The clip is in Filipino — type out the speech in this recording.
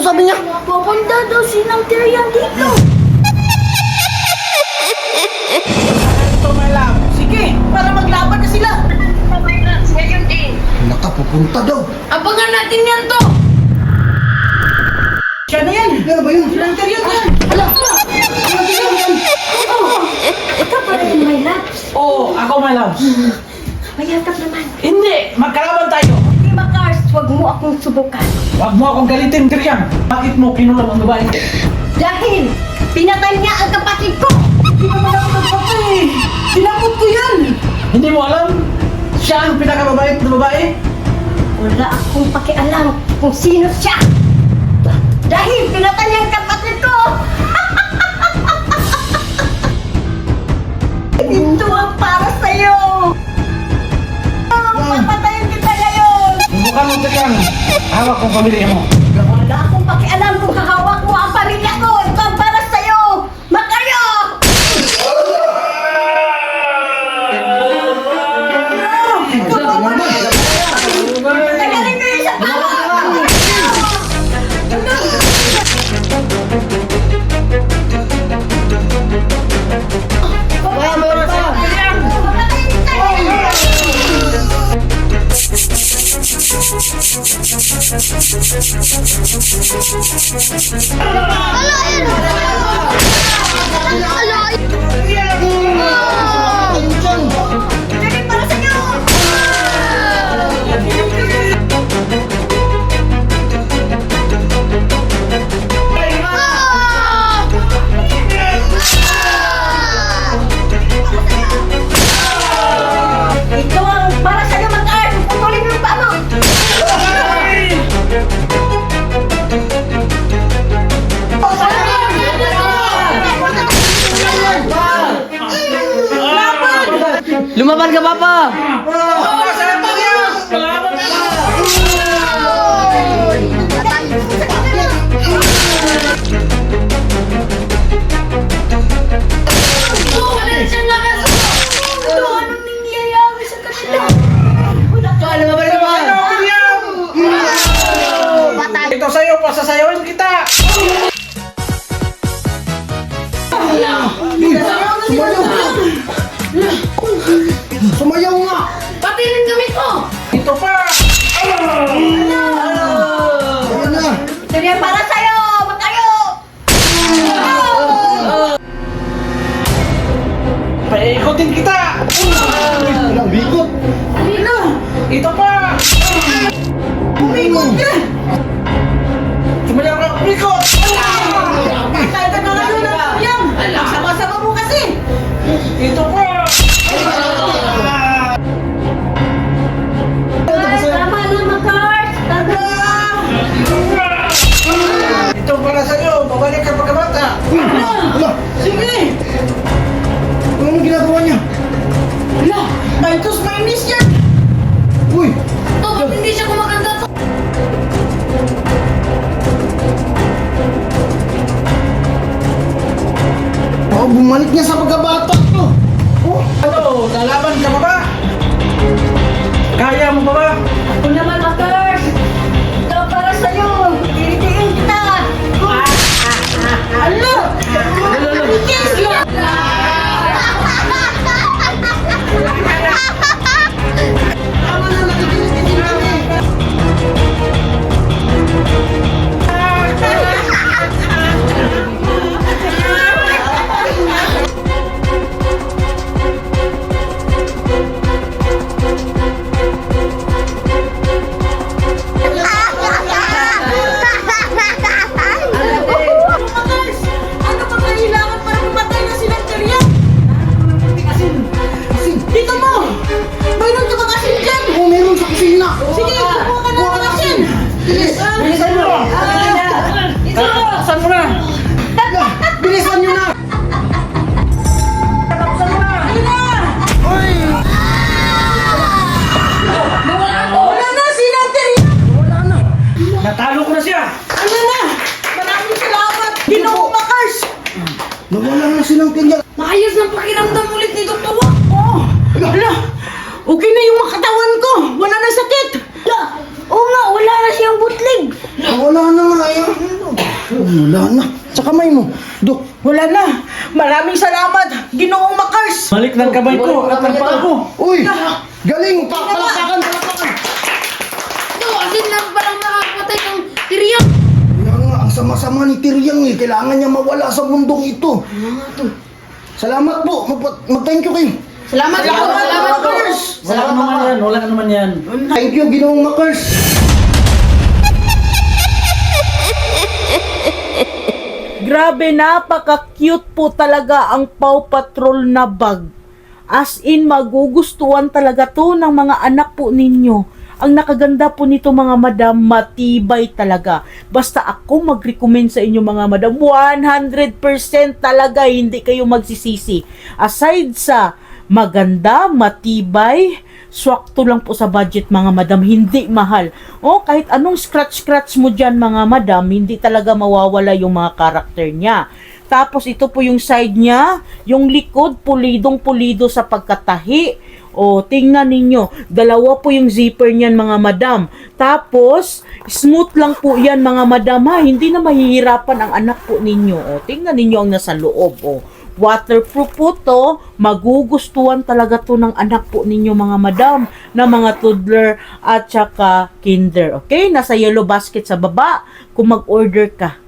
sabi niya? Pupunta daw sinang Tyrion dito. Ito, my love. Sige, para maglaban na sila. Ngayon din. Nakapupunta daw. Abangan natin yan to. Siya na yan. Ano ba yun? Sinang Tyrion yan. Ala! Ano yan? Ikaw pa rin, my loves. Oo, ako, my love. Mayakap naman. Hindi, magkalaban tayo. Hindi, Makars, huwag mo akong subukan. Huwag mo akong galitin, Tyrion. Bakit mo kinulam ang babae? Dahil pinatay niya ang kapatid ko. Hindi naman ako nagpatay. Sinakot ko yan. Hindi mo alam? Siya ang pinakababait na babae? Wala akong pakialam kung sino siya. Dahil pinatay niya ang kapatid ko. Ito ang para sa'yo. Papatayin kita ngayon. Subukan mo, Tyrion. Hawak kong pamilya mo. Wala akong pakialam kung hahawak mo ang pamilya ko. Ito ang para sa'yo. Makayo! Tagalin ko yung isang tao! Tagalin para sa'yo! Ito ang para sa'yo, Makar! Putulin mo yung paa mo! Lumaban ka, Papa! Anong nangyayari sa kanila? Lumaban ka, Pa! Ito sa'yo, pasasayawin kita. Sumayaw nga! Pati rin kami ko! Ito pa. Ayan na! Sige, para sa'yo! Makayo! Paikutin kita. Walang bikot! Ito pa. Umikot ka! Sumayaw ka, umikot. Kahit ang mga yun ang yan! Sama-sama mo kasi! Ito pa. Tama na, Makars! Tama! Ito para sa'yo, babalik ka pagkabata. Ala! Sige. Anong ginagawa niya? Hala, Titus Minus yan. Uy! To, ba't hindi siya kumakanta to? Oh, bumalik niya sa pagkabata ko! Ano, lalaban ka pa ba? Kaya mo pa ba? Ako naman, Makars! Ito para sa'yo! Tiritiin kita! Ano? Yes! Tama na, nakikinig ka din kami. Makars, ano pa kailangan para pumatay na silang Tyrion? Dito mo! Mayroon ka bang asin dyan? Oh, meron sa kusina! Sige, kukuha ka na ng asin! Bilisan mo! Saan mo na? Bilisan niyo na! Saan mo na? Ayun na! Wala na, silang Tyrion! Natalo ko na siya! Ano na? Maraming salamat! Ginoo Makars! Nawala na silang Tyrion! Maayos ng pakiramdam ulit ni Dr. Wak! Oo! Hala! Okay na yung makatawan ko! Wala na sakit! Oo nga, wala na siyang butlig! Nawala na nga yan! Wala na. Sa kamay mo. Dok. Wala na. Maraming salamat, Ginoong Makars. Balik ng kamay ko at ang paa ko. Uy! Galing! Palakpakan! Palakpakan! Kasi na palang nakakapatay ng Tyrion. Kaya nga, ang sama-sama ni Tyrion eh. Kailangan niya mawala sa mundong ito. Salamat po. Mag-thank you kayo. Salamat, Makars. Wala ka naman yan, wala ka naman yan. Thank you, Ginoong Makars. Grabe, napaka-cute po talaga ang Paw Patrol na bag. As in, magugustuhan talaga to ng mga anak po ninyo. Ang nakaganda po nito mga madam, matibay talaga. Basta ako mag-recommend sa inyo mga madam, 100% talaga hindi kayo magsisisi. Aside sa maganda, matibay, swakto lang po sa budget mga madam, hindi mahal. O kahit anong scratch mo dyan mga madam, hindi talaga mawawala yung mga karakter niya. Tapos ito po yung side niya, yung likod pulidong-pulido sa pagkatahi. O tingnan ninyo, dalawa po yung zipper niyan mga madam. Tapos smooth lang po yan mga madam ha, hindi na mahihirapan ang anak po ninyo. O tingnan ninyo ang nasa loob. O waterproof po to, magugustuhan talaga to ng anak po ninyo mga madam, na mga toddler at saka kinder. Okay, nasa yellow basket sa baba kung mag-order ka.